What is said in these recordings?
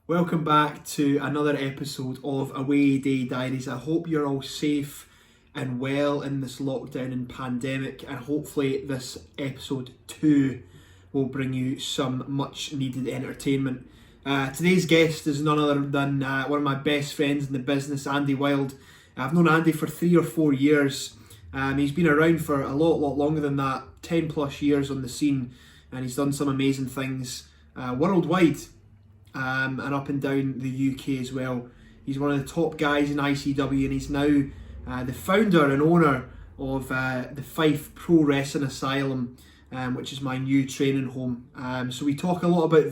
Welcome back to another episode of Away Day Diaries. I hope you're all safe and well in this lockdown and pandemic, and hopefully, this episode 2 will bring you some much needed entertainment. Today's guest is none other than one of my best friends in the business, Andy Wild. I've known Andy for 3 or 4 years. He's been around for a lot longer than that, 10 plus years on the scene, and he's done some amazing things worldwide and up and down the UK as well. He's one of the top guys in ICW, and he's now the founder and owner of the Fife Pro Wrestling Asylum, which is my new training home. So we talk a lot about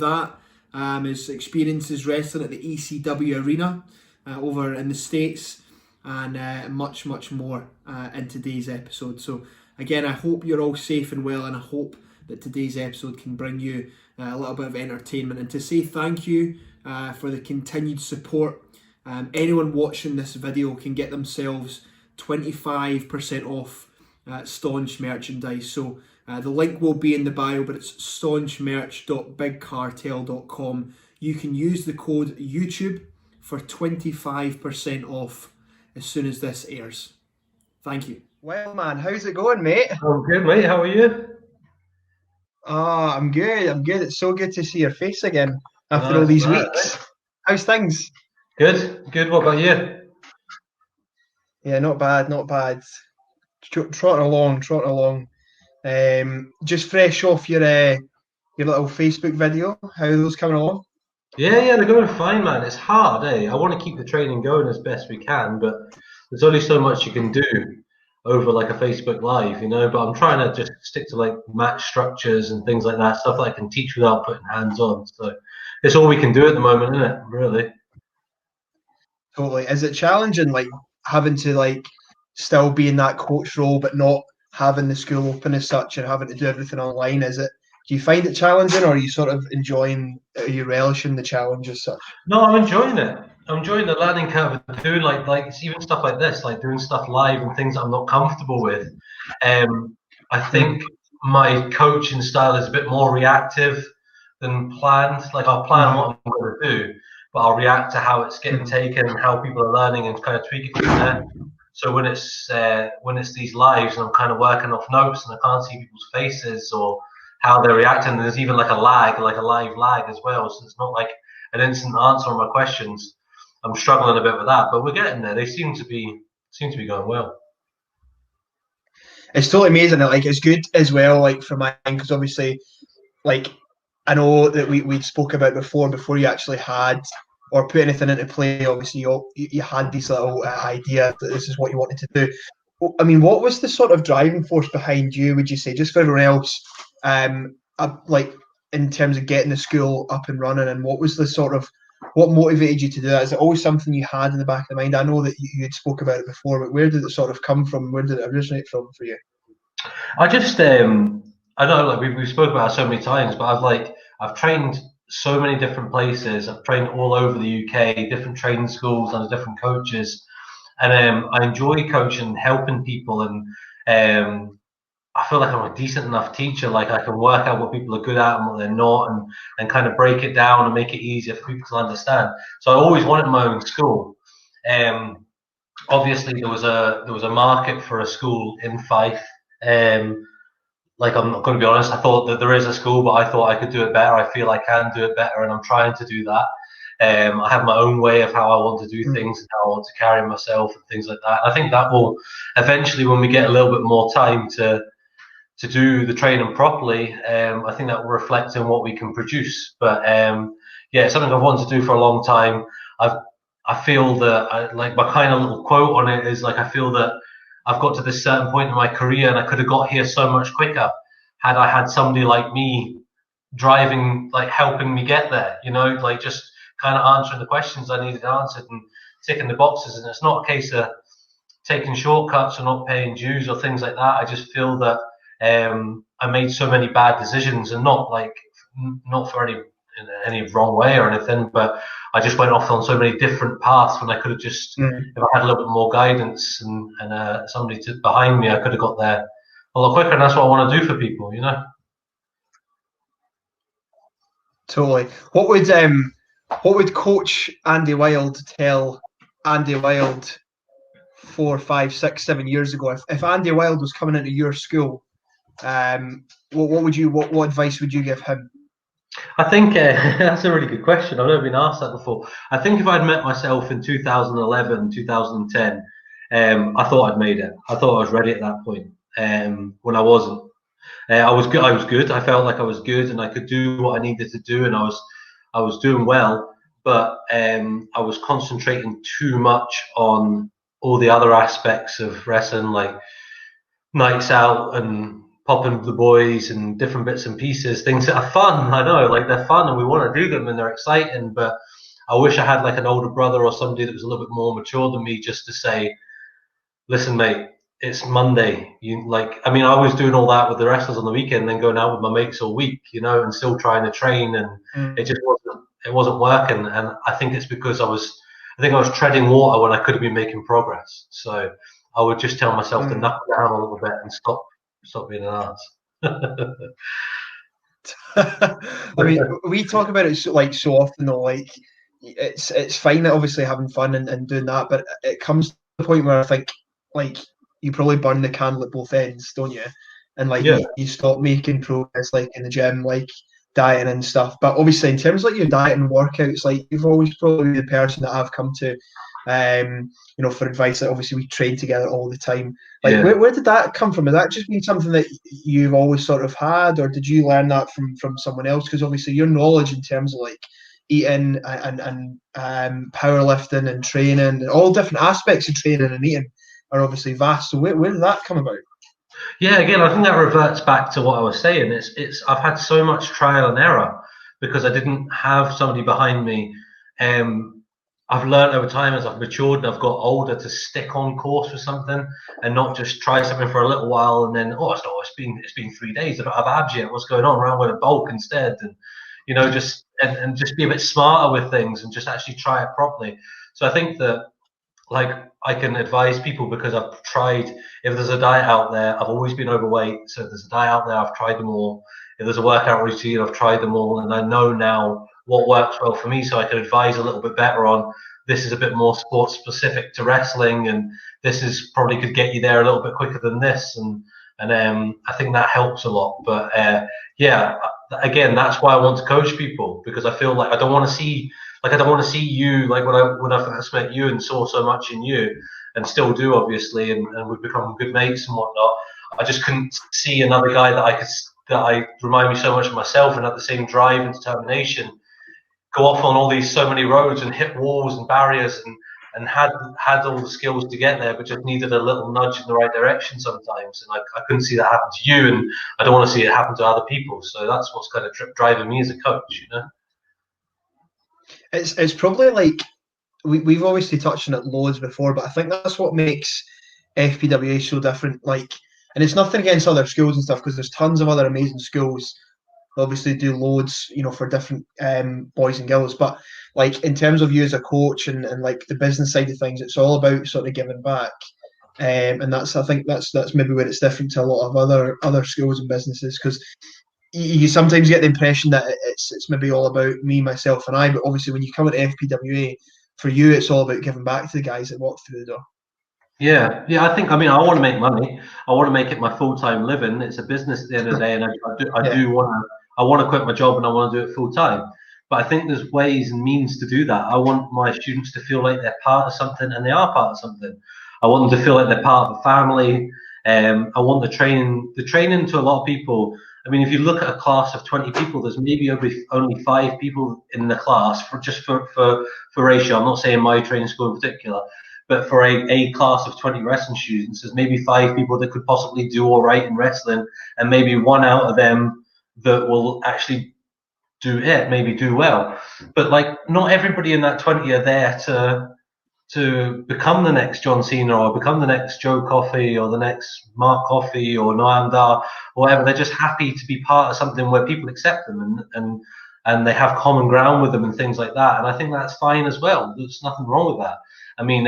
that, his experiences wrestling at the ECW arena over in the States, and much more in today's episode. So again, I hope you're all safe and well, and I hope that today's episode can bring you a little bit of entertainment. And to say thank you for the continued support, anyone watching this video can get themselves 25% off Staunch merchandise. So the link will be in the bio, but it's staunchmerch.bigcartel.com. You can use the code YouTube for 25% off as soon as this airs. Thank you. Well, man, how's it going, mate? I'm good, mate. How are you? Oh, I'm good. It's so good to see your face again after all Nice, these nice. weeks. How's things? Good. What about you? Yeah, not bad. Trotting along. Just fresh off your little Facebook video. How are those coming along? Yeah, they're going fine, man. It's hard, eh? I want to keep the training going as best we can, but there's only so much you can do over like a Facebook Live, But I'm trying to just stick to like match structures and things like that, stuff that I can teach without putting hands on. So it's all we can do at the moment, isn't it? Really. Totally. Is it challenging, like having to still be in that coach role, but not having the school open as such and having to do everything online? Do you find it challenging, or are you sort of are you relishing the challenge as such? No, I'm enjoying it. I'm enjoying the learning curve of doing like even stuff like this, like doing stuff live and things that I'm not comfortable with. I think my coaching style is a bit more reactive than planned. Like I'll plan what I'm going to do, but I'll react to how it's getting taken and how people are learning and kind of tweak it from there. So when it's these lives and I'm kind of working off notes and I can't see people's faces or how they're reacting, there's even like a lag, like a live lag as well. So it's not like an instant answer on my questions. I'm struggling a bit with that, but we're getting there. They seem to be going well. It's totally amazing. Like it's good as well, like for mine, because obviously, like I know that we spoke about before you actually had or put anything into play. Obviously, you had this little idea that this is what you wanted to do. I mean, what was the sort of driving force behind you? Would you say, just for everyone else, like in terms of getting the school up and running, and what was the sort of what motivated you to do that? Is it always something you had in the back of the mind? I know that you had spoke about it before, but where did it sort of come from? Where did it originate from for you? I just I know like we've spoken about it so many times, but I've trained so many different places. I've trained all over the UK, different training schools under different coaches, and I enjoy coaching, and helping people, and I feel like I'm a decent enough teacher. Like I can work out what people are good at and what they're not, and kind of break it down and make it easier for people to understand. So I always wanted my own school. Um, Obviously there was a market for a school in Fife. Um, like I'm not going to be honest, I thought that there is a school, but I thought I could do it better. I feel I can do it better, and I'm trying to do that. I have my own way of how I want to do things and how I want to carry myself and things like that. I think that will eventually, when we get a little bit more time to do the training properly, I think that will reflect in what we can produce. But yeah, it's something I've wanted to do for a long time. I feel that like my kind of little quote on it is like I feel that I've got to this certain point in my career and I could have got here so much quicker had I had somebody like me driving, like helping me get there. Like just kind of answering the questions I needed answered and ticking the boxes. And it's not a case of taking shortcuts or not paying dues or things like that. I just feel that I made so many bad decisions, and not for any wrong way or anything, but I just went off on so many different paths when I could have just, if I had a little bit more guidance and somebody behind me, I could have got there a lot quicker. And that's what I want to do for people. Totally. What would Coach Andy Wild tell Andy Wild 4, 5, 6, 7 years ago? If Andy Wild was coming into your school, what advice would you give him? I think that's a really good question. I've never been asked that before. I think if I'd met myself in 2011, 2010, I thought I'd made it. I thought I was ready at that point. When I wasn't, I was good. I was good. I felt like I was good, and I could do what I needed to do, and I was doing well. But I was concentrating too much on all the other aspects of wrestling, like nights out and popping with the boys and different bits and pieces, things that are fun. I know, like they're fun and we want to do them and they're exciting. But I wish I had like an older brother or somebody that was a little bit more mature than me, just to say, listen, mate, it's Monday. You like, I mean, I was doing all that with the wrestlers on the weekend, then going out with my mates all week, and still trying to train, and it just wasn't working. And I think it's because I think I was treading water when I could have been making progress. So I would just tell myself to knuckle down a little bit and stop being an ass. I mean, we talk about it so often though. Like, it's fine, obviously having fun and doing that, but it comes to the point where I think like you probably burn the candle at both ends, don't you? And like Yeah, you stop making progress, like in the gym, like dieting and stuff. But obviously, in terms of like your diet and workouts, like you've always probably the person that I've come to, for advice. Like obviously, we train together all the time. Like, yeah. where did that come from? Has that just been something that you've always sort of had, or did you learn that from someone else? Because obviously, your knowledge in terms of like eating and powerlifting and training and all different aspects of training and eating are obviously vast. So where did that come about? Yeah, again, I think that reverts back to what I was saying. It's I've had so much trial and error because I didn't have somebody behind me. Um, I've learned over time as I've matured and I've got older to stick on course with something and not just try something for a little while and then it's been 3 days. I don't have abs yet. What's going on? Around with a bulk instead, and and just be a bit smarter with things and just actually try it properly. So I think that like I can advise people because I've tried. If there's a diet out there, I've always been overweight. So if there's a diet out there, I've tried them all. If there's a workout routine, I've tried them all, and I know now what works well for me. So I can advise a little bit better on this is a bit more sports specific to wrestling, and this is probably could get you there a little bit quicker than this, and I think that helps a lot. But yeah, again, that's why I want to coach people because I feel like I don't want to see you like when I first met you and saw so much in you and still do obviously and we've become good mates and whatnot. I just couldn't see another guy that I remind me so much of myself and had the same drive and determination go off on all these so many roads and hit walls and barriers and had all the skills to get there, but just needed a little nudge in the right direction sometimes. And I couldn't see that happen to you, and I don't want to see it happen to other people. So that's what's kind of driving me as a coach. It's probably like we've obviously touched on it loads before, but I think that's what makes FPWA so different. Like, and it's nothing against other schools and stuff because there's tons of other amazing schools. Obviously, do loads, for different boys and girls. But like in terms of you as a coach and like the business side of things, it's all about sort of giving back. And I think that's maybe where it's different to a lot of other schools and businesses because you sometimes get the impression that it's maybe all about me, myself, and I. But obviously, when you come at FPWA, for you, it's all about giving back to the guys that walk through the door. Yeah, yeah. I mean, I want to make money. I want to make it my full-time living. It's a business at the end of the day, and I Yeah, do want to quit my job and I want to do it full time. But I think there's ways and means to do that. I want my students to feel like they're part of something, and they are part of something. I want them to feel like they're part of a family. I want the training. The training to a lot of people. I mean, if you look at a class of 20 people, there's maybe only 5 people in the class for ratio. I'm not saying my training school in particular, but for a class of 20 wrestling students, there's maybe 5 people that could possibly do all right in wrestling, and maybe one out of them that will actually maybe do well. But like, not everybody in that 20 are there to become the next John Cena or become the next Joe Coffey or the next Mark Coffey or Noam Dar or whatever. They're just happy to be part of something where people accept them and they have common ground with them and things like that. And I think that's fine as well. There's nothing wrong with that. I mean,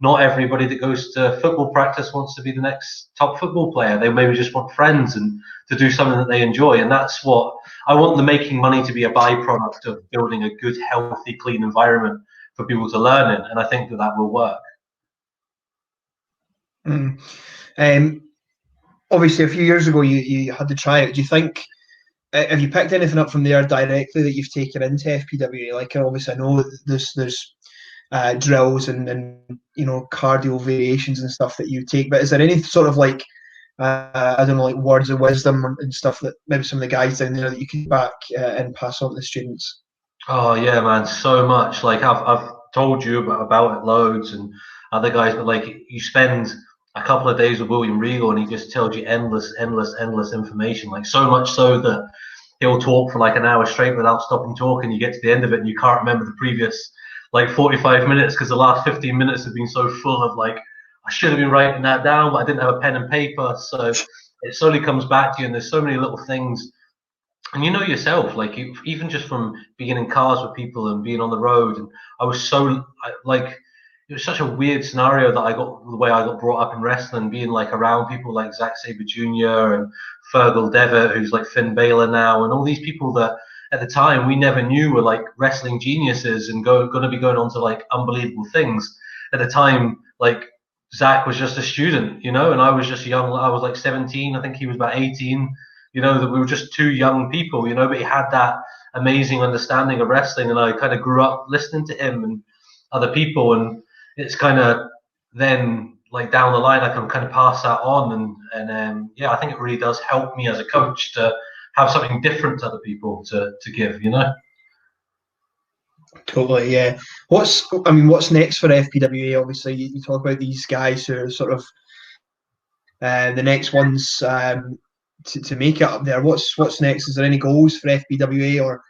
not everybody that goes to football practice wants to be the next top football player. They maybe just want friends and to do something that they enjoy. And that's what I want, the making money to be a byproduct of building a good, healthy, clean environment for people to learn in. And I think that that will work. Mm. Obviously, a few years ago, you had to try it. Do you think, have you picked anything up from there directly that you've taken into FPWA? Like, obviously, I know there's drills and cardio variations and stuff that you take, but is there any sort of like I don't know, like words of wisdom and stuff that maybe some of the guys down there that you can back and pass on to the students? Oh yeah, man, so much. Like I've told you about it loads, and other guys, but like you spend a couple of days with William Regal, and he just tells you endless information. Like so much so that he'll talk for like an hour straight without stopping talking. You get to the end of it, and you can't remember the previous like 45 minutes because the last 15 minutes have been so full of like I should have been writing that down, but I didn't have a pen and paper. So it slowly comes back to you, and there's so many little things. And you know yourself, like even just from being in cars with people and being on the road, and I was so like it was such a weird scenario that I got the way I got brought up in wrestling, being like around people like Zack Sabre Jr. and Fergal Devitt, who's like Finn Balor now, and all these people that at the time we never knew were like wrestling geniuses and going to be going on to like unbelievable things. At the time, like Zach was just a student, you know, and I was just young. I was like 17, I think he was about 18, you know, that we were just two young people, you know, but he had that amazing understanding of wrestling. And I kind of grew up listening to him and other people. And it's kind of then like down the line, I can kind of pass that on. And yeah, I think it really does help me as a coach to have something different to other people to give, you know? Totally, yeah. What's next for FPWA? Obviously, you talk about these guys who are sort of the next ones to make it up there. What's next? Is there any goals for FPWA or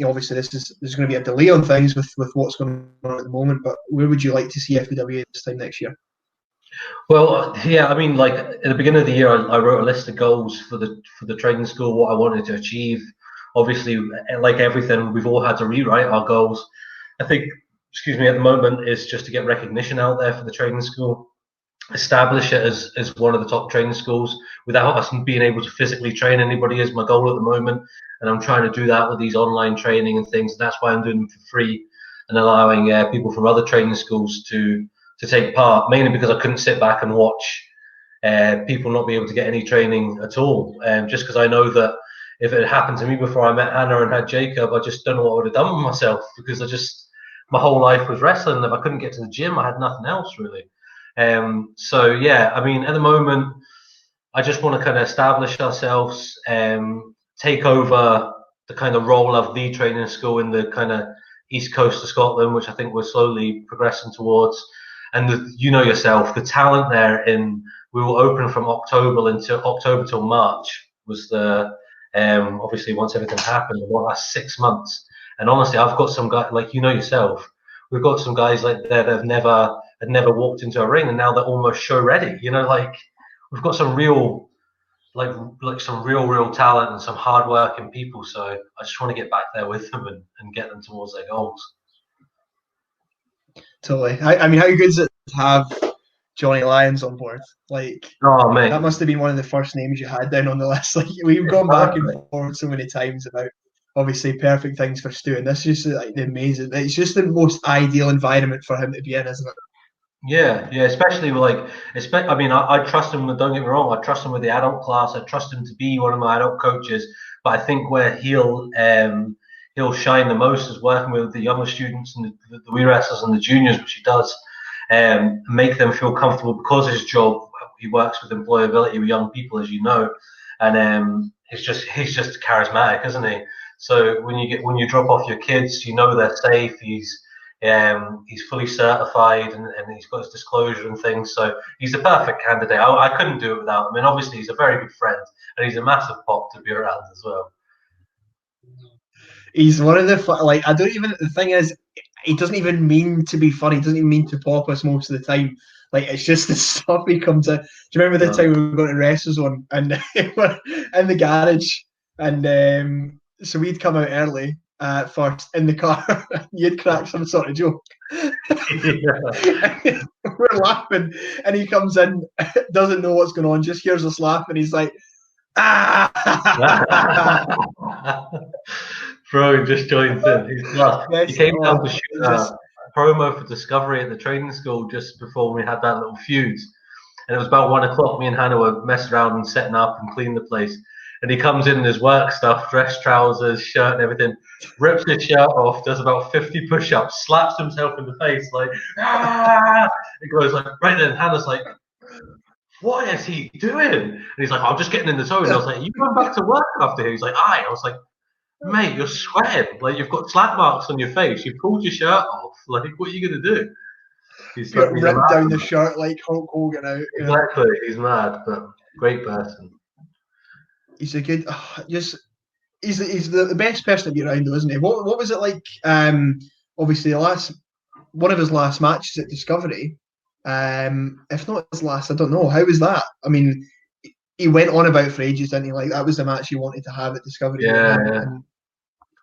obviously there's going to be a delay on things with what's going on at the moment, but where would you like to see FPWA this time next year? Well, yeah, I mean, like at the beginning of the year, I wrote a list of goals for the training school, what I wanted to achieve. Obviously, like everything, we've all had to rewrite our goals. I think, excuse me, at the moment is just to get recognition out there for the training school, establish it as one of the top training schools without us being able to physically train anybody is my goal at the moment. And I'm trying to do that with these online training and things. That's why I'm doing them for free and allowing people from other training schools to take part, mainly because I couldn't sit back and watch people not be able to get any training at all. Just because I know that if it had happened to me before I met Hannah and had Jacob, I just don't know what I would have done with myself because my whole life was wrestling. If I couldn't get to the gym, I had nothing else really. So yeah, I mean, at the moment, I just want to kind of establish ourselves, take over the kind of role of the training school in the kind of east coast of Scotland, which I think we're slowly progressing towards. And you know yourself, the talent there we will open from October till March was the obviously once everything happened, the last 6 months. And honestly, I've got some guys like you know yourself. We've got some guys like that have never walked into a ring, and now they're almost show ready. You know, like we've got some real like some real talent and some hardworking people. So I just want to get back there with them and get them towards their goals. Totally. I mean, how good is it to have Johnny Lyons on board? Like, Oh mate, that must have been one of the first names you had down on the list. Like, we've gone back and forth so many times about obviously perfect things for Stu, and this is just like the amazing. It's just the most ideal environment for him to be in, isn't it? yeah, especially with I mean, I trust him. Don't get me wrong, I trust him with the adult class. I trust him to be one of my adult coaches. But I think where he'll shine the most is working with the younger students and the wee wrestlers and the juniors, which he does, make them feel comfortable because of his job. He works with employability with young people, as you know, and he's just charismatic, isn't he? So when you drop off your kids, you know they're safe. He's fully certified and he's got his disclosure and things. So he's the perfect candidate. I couldn't do it without him. I mean, obviously he's a very good friend and he's a massive pop to be around as well. He's one of the like I don't even. The thing is, he doesn't even mean to be funny. He doesn't even mean to pop us most of the time. Like it's just the stuff he comes in. Do you remember the time we were going to WrestleZone and in the garage, and so we'd come out early, first in the car. You'd crack some sort of joke. Yeah. We're laughing, and he comes in, doesn't know what's going on, just hears us laugh, and he's like, ah. Bro just joins in. He's nuts. Yes, He came down to shoot just a promo for Discovery at the training school just before we had that little feud. And it was about 1 o'clock. Me and Hannah were messing around and setting up and cleaning the place. And he comes in his work stuff, dress trousers, shirt, and everything, rips his shirt off, does about 50 push ups, slaps himself in the face, like, ah! It goes like, right then, Hannah's like, what is he doing? And he's like, I'm just getting in the zone. And I was like, you going back to work after here? He's like, aye. I was like, mate, you're sweating. Like, you've got slap marks on your face. You've pulled your shirt off. Like, what are you going to do? He's get a ripped down mad the man. shirt like Hulk Hogan out. Exactly. He's mad, but great person. He's a good, he's the best person to be around, though, isn't he? What was it like? Obviously, one of his last matches at Discovery. If not his last, I don't know. How was that? I mean, he went on about for ages, didn't he? Like that was the match he wanted to have at Discovery, Yeah, and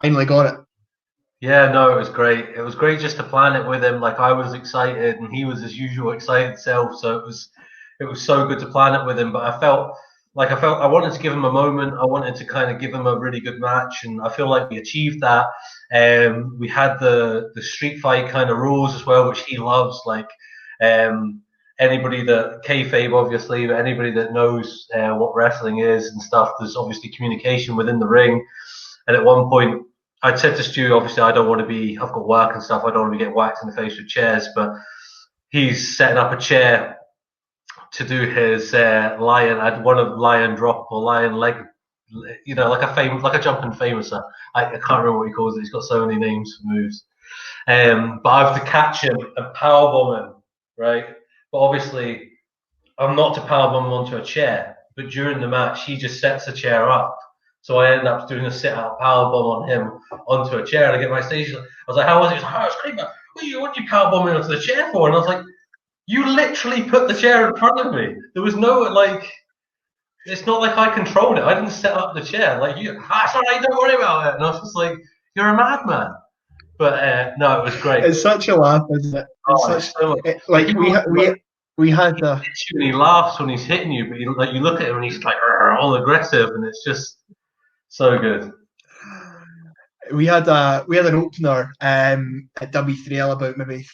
finally got it. yeah, no, it was great. It was great just to plan it with him. Like I was excited, and he was his usual excited self. So it was so good to plan it with him. But I felt I wanted to give him a moment. I wanted to kind of give him a really good match, and I feel like we achieved that. We had the street fight kind of rules as well, which he loves. Like anybody that kayfabe, obviously, but anybody that knows what wrestling is and stuff. There's obviously communication within the ring. And at one point, I'd said to Stu, obviously, I've got work and stuff. I don't want to be getting whacked in the face with chairs, but he's setting up a chair to do his lion. I'd want a lion drop or lion leg, like a jumping famouser. I can't remember what he calls it. He's got so many names for moves. But I have to catch him and powerbomb him, right? But obviously, I'm not to powerbomb him onto a chair. But during the match, he just sets the chair up. So I end up doing a sit-out powerbomb on him onto a chair, and I get my stage. I was like, "How was it?" He's like, "Oh, it's great, man. What are you powerbombing onto the chair for?" And I was like, "You literally put the chair in front of me. There was no like. It's not like I controlled it. I didn't set up the chair. Like it's all right. Don't worry about it." And I was just like, "You're a madman." But no, it was great. It's such a laugh, isn't it? It's Oh, such it's so much. like we had he hits you and he laughs when he's hitting you, but you look at him and he's like all aggressive, and it's just so good. we had an opener at W3L about maybe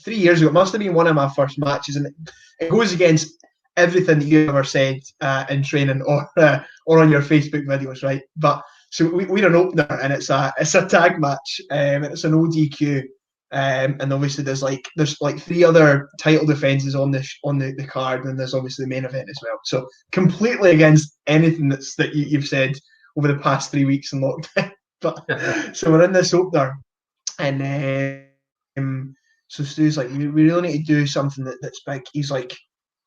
3 years ago. It must have been one of my first matches, and it goes against everything that you ever said in training or on your Facebook videos, right? But so we had an opener, and it's a tag match, and it's an ODQ. And obviously there's like three other title defenses on the card, and there's obviously the main event as well. So completely against anything that you've said over the past 3 weeks in lockdown. But so we're in this opener, and so Stu's like, we really need to do something that's big. He's like,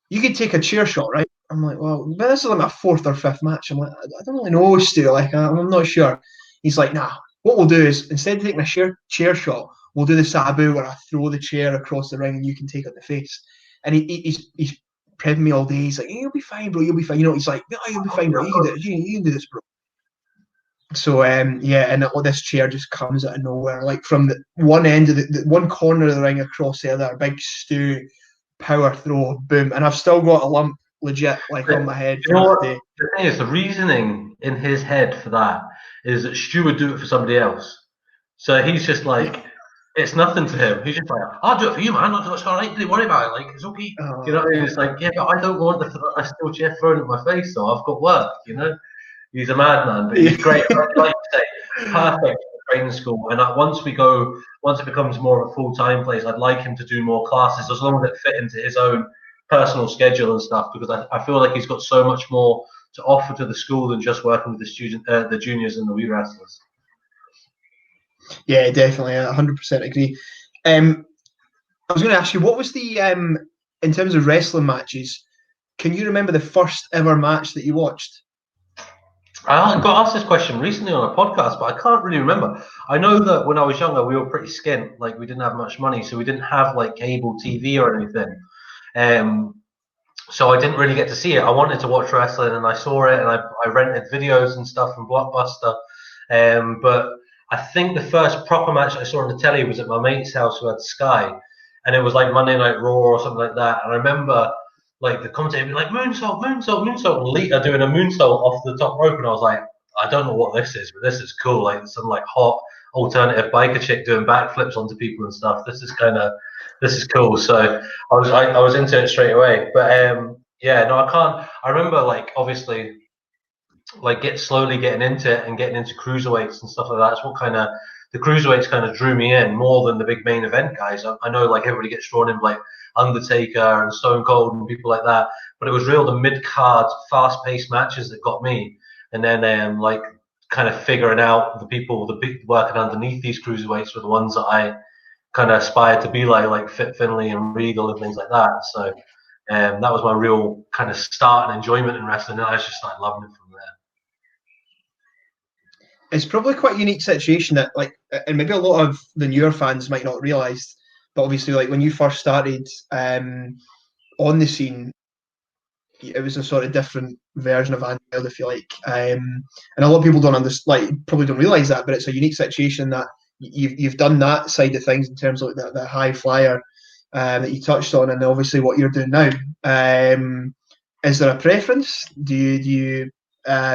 you could take a chair shot, right? I'm like, well, but this is like my fourth or fifth match. I'm like, I don't really know, Stu. Like, I'm not sure. He's like, nah. What we'll do is instead of taking a chair shot, we'll do the Sabu where I throw the chair across the ring and you can take it in the face. And he's prepping me all day. He's like, hey, you'll be fine, bro. You'll be fine. You know, he's like, no, you'll be fine, bro. You can do it. You can do this, bro. So yeah, and this chair just comes out of nowhere, like from the one end of the one corner of the ring across the other. Big Stu power throw, boom, and I've still got a lump, legit, like on my head You know from that what? day. The thing is, the reasoning in his head for that is that Stu would do it for somebody else. So he's just like, it's nothing to him. He's just like, I'll do it for you, man. It's all right. Don't worry about it. Like, it's okay. You know what I mean? It's like, yeah, but I don't want a steel chair thrown at my face, so I've got work, you know? He's a madman, but he's great. Like you say, perfect for training school. And once it becomes more of a full-time place, I'd like him to do more classes as long as it fit into his own personal schedule and stuff, because I feel like he's got so much more to offer to the school than just working with the juniors and the wee wrestlers. Yeah, definitely, 100% agree. I was going to ask you, what was the in terms of wrestling matches? Can you remember the first ever match that you watched? I got asked this question recently on a podcast, but I can't really remember. I know that when I was younger, we were pretty skint. Like, we didn't have much money, so we didn't have like cable TV or anything. So I didn't really get to see it. I wanted to watch wrestling, and I saw it, and I rented videos and stuff from Blockbuster. But I think the first proper match I saw on the telly was at my mate's house who had Sky, and it was like Monday Night Raw or something like that. And I remember like the commentator being like moonsault, moonsault, moonsault, and Lita doing a moonsault off the top rope, and I was like, I don't know what this is, but this is cool. Like some like hot alternative biker chick doing backflips onto people and stuff. This is cool. So I was into it straight away. But yeah, no, I can't. I remember like obviously like slowly getting into it and getting into cruiserweights and stuff like that. That's what kind of the cruiserweights kind of drew me in more than the big main event guys. I know like everybody gets drawn in like Undertaker and Stone Cold and people like that, but it was real the mid card, fast paced matches that got me. And then like kind of figuring out the people, the big working underneath these cruiserweights were the ones that I kind of aspired to be like Fit Finlay and Regal and things like that. So that was my real kind of start and enjoyment in wrestling. And I just started loving it from there. It's probably quite a unique situation that, like, and maybe a lot of the newer fans might not realise, but obviously, like when you first started on the scene, it was a sort of different version of Anfield, if you like, and a lot of people don't understand, like, probably don't realise that, but it's a unique situation that you've done that side of things in terms of like that high flyer that you touched on, and obviously what you're doing now. Is there a preference? Do you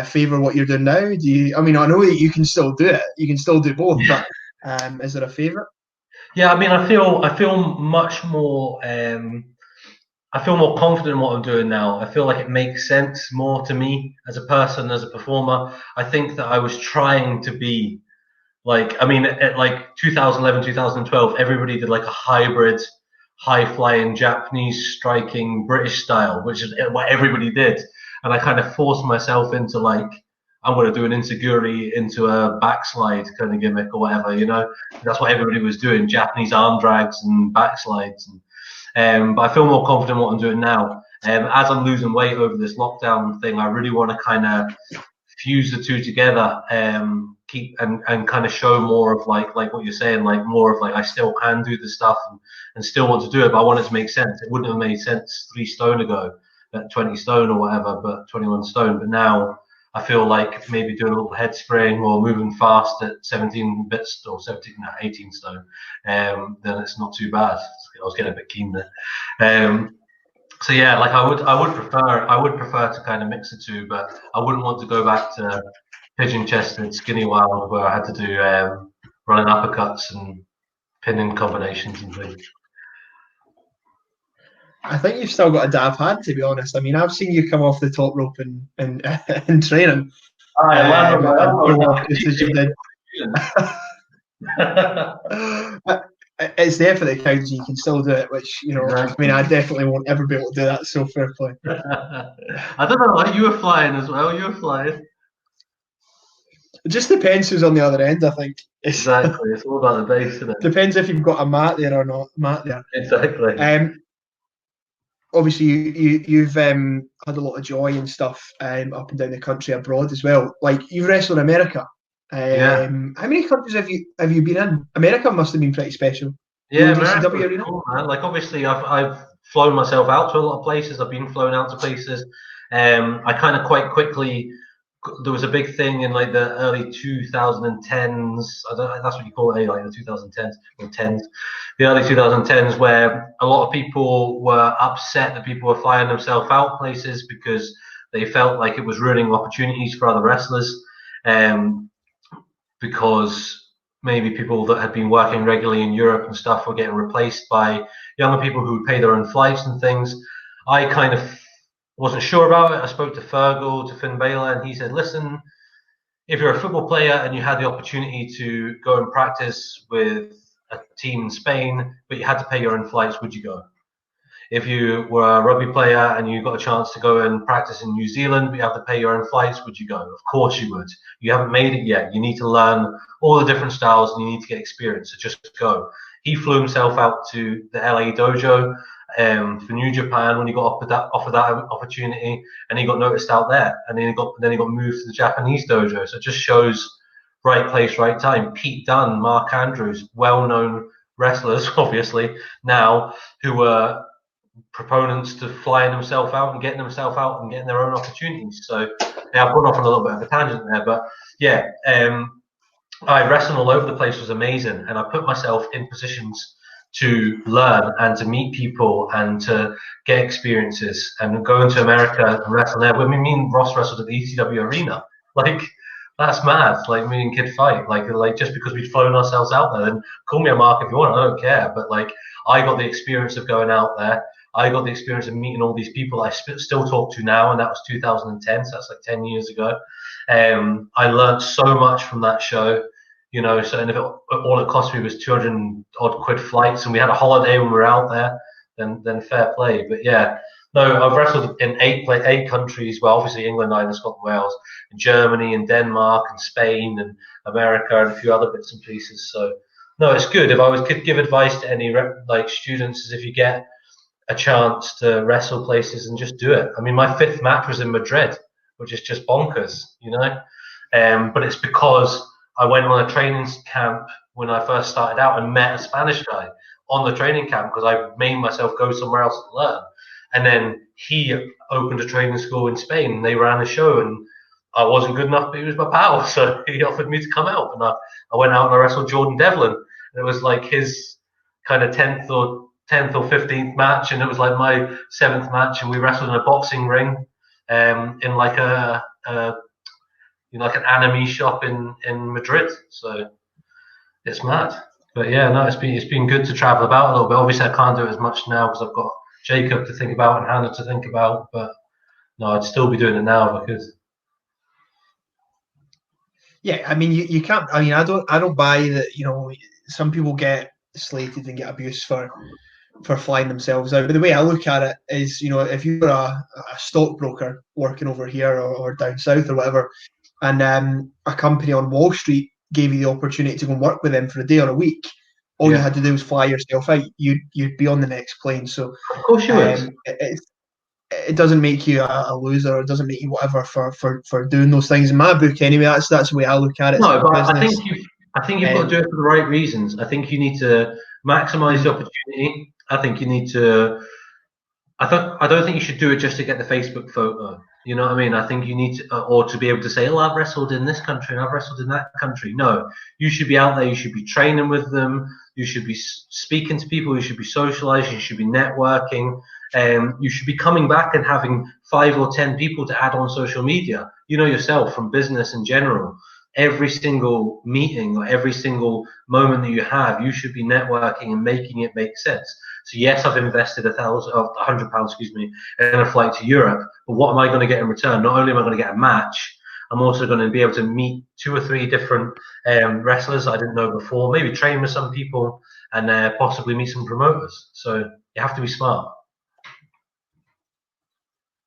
favour what you're doing now? Do you? I mean, I know that you can still do it. You can still do both, but is there a favourite? Yeah, I mean, I feel much more. I feel more confident in what I'm doing now. I feel like it makes sense more to me as a person, as a performer. I think that I was trying to be like, I mean, at like 2011, 2012, everybody did like a hybrid, high flying Japanese striking British style, which is what everybody did. And I kind of forced myself into like, I'm going to do an insecurity into a backslide kind of gimmick or whatever, you know? That's what everybody was doing, Japanese arm drags and backslides. But I feel more confident in what I'm doing now. As I'm losing weight over this lockdown thing, I really want to kind of fuse the two together, keep and kind of show more of like what you're saying, like more of like I still can do the stuff and still want to do it, but I want it to make sense. It wouldn't have made sense 3 stone ago at 20 stone or whatever, but 21 stone. But now I feel like maybe doing a little head spring or moving fast at 17 bits or 17, no, 18 stone, then it's not too bad. I was getting a bit keen there. So yeah, like I would prefer to kind of mix the two, but I wouldn't want to go back to pigeon chested, skinny wild where I had to do running uppercuts and pinning combinations and things. I think you've still got a dab hand, to be honest. I mean, I've seen you come off the top rope in in training. I land on my And elbow. pull off just as you did. It's the effort that counts. You can still do it, which, you know, exactly. I mean, I definitely won't ever be able to do that. So fair play. I don't know. Like you were flying as well. You were flying. It just depends who's on the other end. I think exactly. It's all about the base, isn't it? Depends if you've got a mat there or not. Mat there. Exactly. Obviously, you've had a lot of joy and stuff up and down the country, abroad as well. Like you've wrestled in America. Yeah. How many countries have you been in? America must have been pretty special. Yeah, America was cool, man. Like obviously, I've flown myself out to a lot of places. I've been flown out to places. I kind of quite quickly. There was a big thing in like the early 2010s. I don't know, that's what you call it, like the 2010s or 10s, the early 2010s, where a lot of people were upset that people were flying themselves out places because they felt like it was ruining opportunities for other wrestlers. Because maybe people that had been working regularly in Europe and stuff were getting replaced by younger people who would pay their own flights and things. I kind of wasn't sure about it. I spoke to Fergal, to Finn Balor, and he said, listen, if you're a football player and you had the opportunity to go and practice with a team in Spain, but you had to pay your own flights, would you go? If you were a rugby player and you got a chance to go and practice in New Zealand, but you have to pay your own flights, would you go? Of course you would. You haven't made it yet. You need to learn all the different styles and you need to get experience. So just go. He flew himself out to the LA dojo for New Japan when he got offered that opportunity, and he got noticed out there. And then he got moved to the Japanese dojo. So it just shows right place, right time. Pete Dunne, Mark Andrews, well-known wrestlers, obviously now, who were proponents to flying themselves out and getting themselves out and getting their own opportunities. So yeah, I've gone off on a little bit of a tangent there, but yeah, I wrestled all over the place was amazing, and I put myself in positions to learn and to meet people and to get experiences. And going to America and wrestle there. When me and Ross wrestled at the ECW arena, like that's mad. Like me and Kid fight, like just because we'd flown ourselves out there. And call me a mark if you want, I don't care. But like I got the experience of going out there. I got the experience of meeting all these people I still talk to now, and that was 2010, so that's like 10 years ago. I learned so much from that show, so and if all it cost me was 200 odd quid flights, and we had a holiday when we were out there, then fair play. But yeah, no, I've wrestled in eight countries. Well, obviously England, Ireland, Scotland, Wales, and Germany, and Denmark, and Spain, and America, and a few other bits and pieces. So no, it's good. If I could give advice to any like students, is if you get a chance to wrestle places and just do it. I mean, my fifth match was in Madrid, which is just bonkers. But it's because I went on a training camp when I first started out and met a Spanish guy on the training camp because I made myself go somewhere else to learn. And then he opened a training school in Spain and they ran a show and I wasn't good enough, but he was my pal. So he offered me to come out and I went out and I wrestled Jordan Devlin. And it was like his kind of 10th or 15th match, and it was like my seventh match, and we wrestled in a boxing ring, in like like an anime shop in Madrid. So it's mad. But yeah, no, it's been good to travel about a little bit. Obviously, I can't do it as much now because I've got Jacob to think about and Hannah to think about. But no, I'd still be doing it now because Yeah, I mean, you can't. I mean, I don't buy that. Some people get slated and get abused for flying themselves out. But the way I look at it is, if you're a stockbroker working over here or down south or whatever, and a company on Wall Street gave you the opportunity to go and work with them for a day or a week, all you yeah, had to do was fly yourself out. You'd be on the next plane. So of course you would. it doesn't make you a loser. It doesn't make you whatever for doing those things. In my book, anyway, that's the way I look at it. It's No, like a but business. I think you've got to do Um, it for the right reasons. I think you need to maximize the mm, opportunity. I think you need to I don't think you should do it just to get the Facebook photo. You know what I mean? I think you need to, or to be able to say, "Oh, I've wrestled in this country and I've wrestled in that country." No, you should be out there. You should be training with them. You should be speaking to people. You should be socializing. You should be networking. You should be coming back and having 5 or 10 people to add on social media. You know yourself from business in general. Every single meeting or every single moment that you have, you should be networking and making it make sense. So yes, I've invested £100, excuse me, in a flight to Europe. But what am I going to get in return? Not only am I going to get a match, I'm also going to be able to meet 2 or 3 different wrestlers I didn't know before. Maybe train with some people and possibly meet some promoters. So you have to be smart.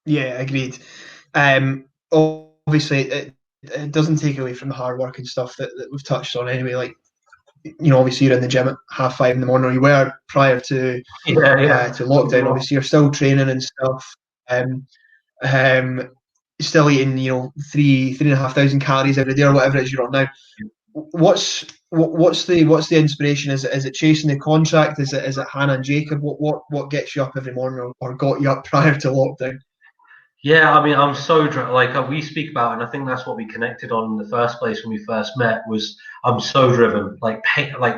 yeah, agreed. Obviously, it doesn't take away from the hard work and stuff that we've touched on anyway. Like, obviously you're in the gym at 5:30 in the morning, or you were prior Yeah, yeah. to lockdown. Obviously, you're still training and stuff. Um, um, still eating, 3,500 calories every day or whatever it is you're on now. What's the inspiration? Is it chasing the contract? Is it Hannah and Jacob? What gets you up every morning or got you up prior to lockdown? Yeah, I mean, I'm so like we speak about, and I think that's what we connected on in the first place when we first met. Was I'm so driven, like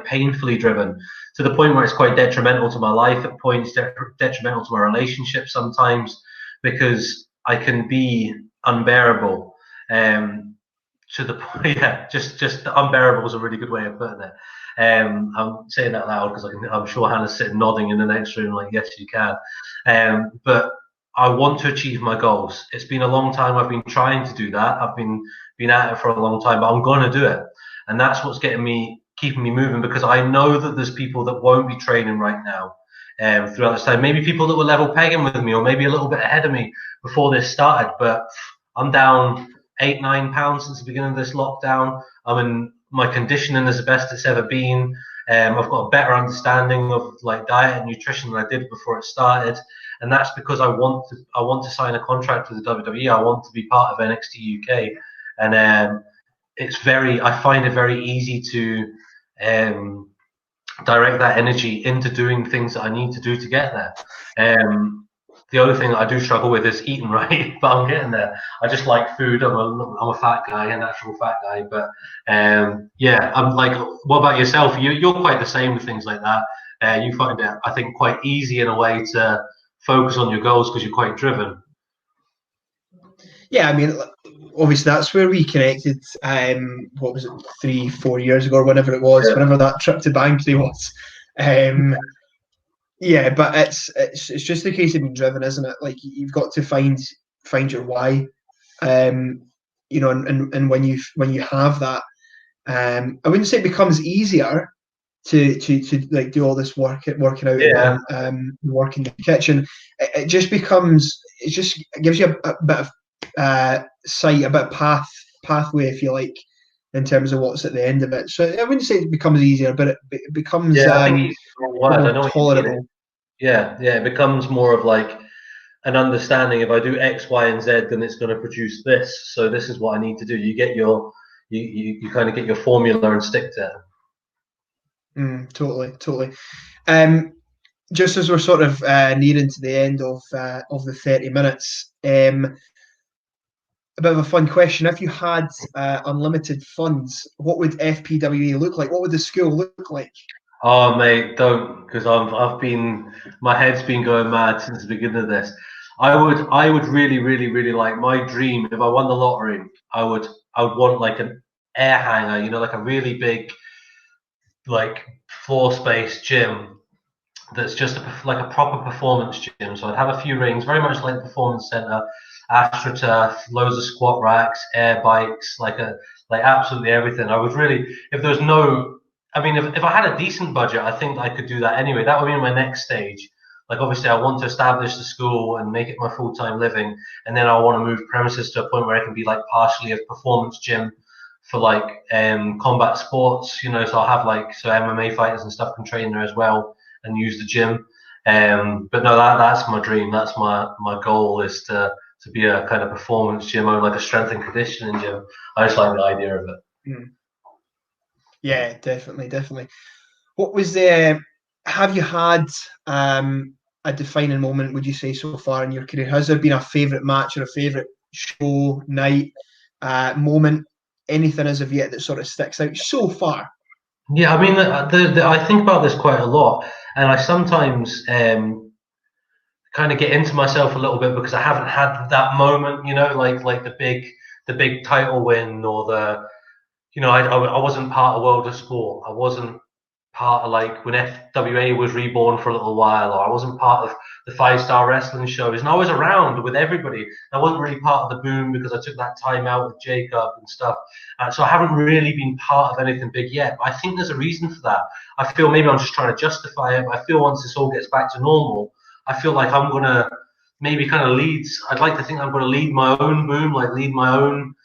painfully driven, to the point where it's quite detrimental to my life at points, detrimental to my relationship sometimes, because I can be unbearable. To the point, yeah, just unbearable is a really good way of putting it. I'm saying that loud because I'm sure Hannah's sitting nodding in the next room, like yes, you can. But I want to achieve my goals. It's been a long time. I've been trying to do that. I've been at it for a long time, but I'm going to do it, and that's what's keeping me moving because I know that there's people that won't be training right now. Throughout this time, maybe people that were level pegging with me, or maybe a little bit ahead of me before this started. But I'm down 8, 9 pounds since the beginning of this lockdown. I mean, my conditioning is the best it's ever been. I've got a better understanding of like diet and nutrition than I did before it started, and that's because I want to sign a contract with the WWE. I want to be part of NXT UK, and I find it very easy to um, direct that energy into doing things that I need to do to get there. The only thing that I do struggle with is eating right, but I'm getting there. I just like food. I'm a fat guy, a natural fat guy. But yeah, I'm like, what about yourself? You're quite the same with things like that. You find it, I think, quite easy in a way to focus on your goals because you're quite driven. Yeah, I mean, obviously that's where we connected. What was it, 3, 4 years ago, or whenever it was, Yeah, whenever that trip to Banksy was. Um, yeah, but it's just a case of being driven, isn't it? Like you've got to find your why. Um, and when you have that, I wouldn't say it becomes easier to like do all this working out yeah, and work in the kitchen. It just becomes it just gives you a bit of sight, a bit of pathway, if you like, in terms of what's at the end of it. So I wouldn't say it becomes easier, but it becomes yeah. I think it's the wrong a bit word. I more know what you mean. tolerable. Yeah, yeah. It becomes more of like an understanding. If I do X, Y, and Z, then it's going to produce this. So this is what I need to do. You kind of get your formula and stick to it. Totally, totally. Um, just as we're sort of nearing to the end of the 30 minutes, a bit of a fun question. If you had unlimited funds, what would FPWA look like? What would the school look like? Oh mate, don't, because I've been my head's been going mad since the beginning of this. I would really like my dream if I won the lottery. I would want like an air hanger, like a really big like floor space gym that's just like a proper performance gym. So I'd have a few rings, very much like the performance center, astroturf, loads of squat racks, air bikes, like absolutely everything. I would really, if there's no, I mean, if I had a decent budget, I think I could do that anyway. That would be my next stage. Like obviously, I want to establish the school and make it my full-time living, and then I want to move premises to a point where it can be like partially a performance gym for like combat sports. So I'll have like so MMA fighters and stuff can train there as well and use the gym. But no, that's my dream. That's my goal is to be a kind of performance gym or like a strength and conditioning gym. I just like the idea of it. Mm. Yeah, definitely, definitely. What was the? Have you had a defining moment? Would you say so far in your career? Has there been a favourite match or a favourite show, night, moment, anything as of yet that sort of sticks out so far? Yeah, I mean, I think about this quite a lot, and I sometimes kind of get into myself a little bit because I haven't had that moment, like the big title win or I wasn't part of World of Sport. I wasn't part of like when FWA was reborn for a little while, or I wasn't part of the 5 Star Wrestling shows, and I was around with everybody. I wasn't really part of the boom because I took that time out with Jacob and stuff. So I haven't really been part of anything big yet. But I think there's a reason for that. I feel maybe I'm just trying to justify it. But I feel once this all gets back to normal, I feel like I'm gonna maybe kind of lead. I'd like to think I'm gonna lead my own boom, like lead my own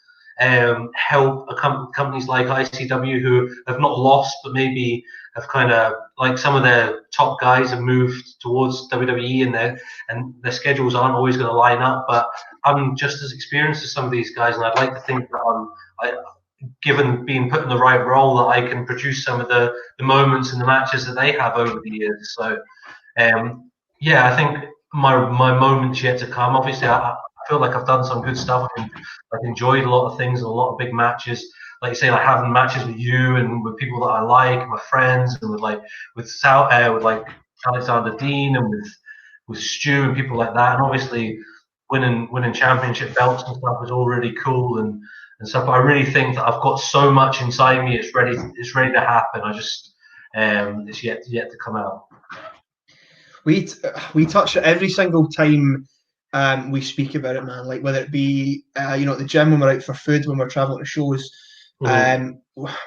help companies like ICW who have not lost, but maybe have kind of like some of their top guys have moved towards WWE and their schedules aren't always going to line up. But I'm just as experienced as some of these guys, and I'd like to think that given being put in the right role, that I can produce some of the moments and the matches that they have over the years. So yeah, I think my moment's yet to come. Obviously, I feel like I've done some good stuff and I've enjoyed a lot of things and a lot of big matches. Like you say, like having matches with you and with people that I like, my friends, and with like Alexander Dean and with Stu and people like that. And obviously, winning championship belts and stuff is all really cool and stuff. But I really think that I've got so much inside me. It's ready to happen. I just it's yet to come out. We touch it every single time we speak about it, man. Like whether it be at the gym when we're out for food, when we're traveling to shows. Mhm.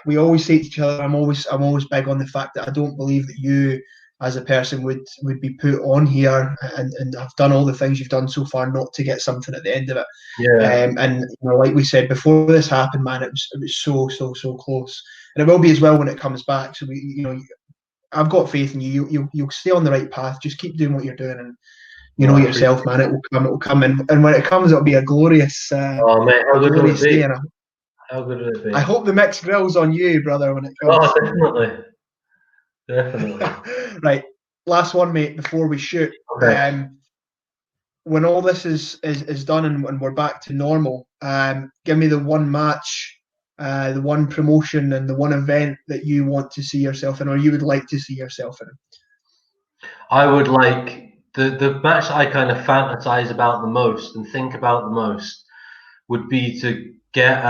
We always say to each other, I'm always big on the fact that I don't believe that you as a person would be put on here and have done all the things you've done so far not to get something at the end of it. Yeah. And like we said before this happened, man, it was so close, and it will be as well when it comes back. So I've got faith in you. You'll stay on the right path. Just keep doing what you're doing, and you No, know I appreciate yourself, man. It will come. It will come, and when it comes, it'll be Oh mate, how a good will it glorious day. be? And How good will it I be? hope the mixed grill's on you, brother, when it Oh, comes. definitely, definitely. Right, last one, mate, before we shoot. Okay. when all this is done and we're back to normal, give me the one match, the one promotion, and the one event that you want to see yourself in, or you would like to see yourself in. I would like the match that I kind of fantasize about the most and think about the most would be to get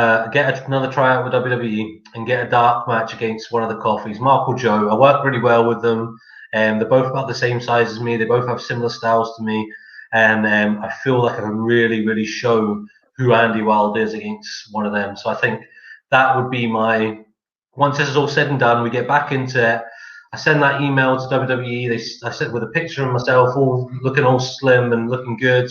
another tryout with WWE and get a dark match against one of the Coffees, Mark or Joe. I work really well with them, and they're both about the same size as me. They both have similar styles to me, and I feel like I can really show who Andy Wild is against one of them. So I think that would be my. Once this is all said and done, we get back into it. I send that email to WWE. I sent with a picture of myself, all looking all slim and looking good.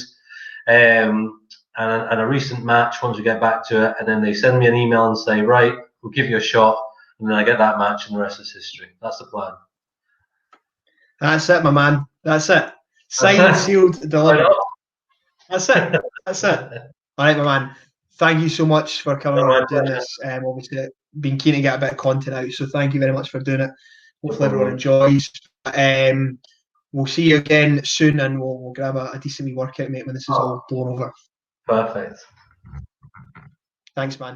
And a recent match once we get back to it, and then they send me an email and say, right, we'll give you a shot, and then I get that match, and the rest is history. That's the plan. That's it, my man. That's it. Signed, That's it. sealed, delivered. Right. That's it. That's it. All right, my man. Thank you so much for coming on and doing this. Obviously, been keen to get a bit of content out, so thank you very much for doing it. Hopefully, everyone enjoys. We'll see you again soon, and we'll grab a decent wee workout, mate, when this is all blown over. Perfect. Thanks, man.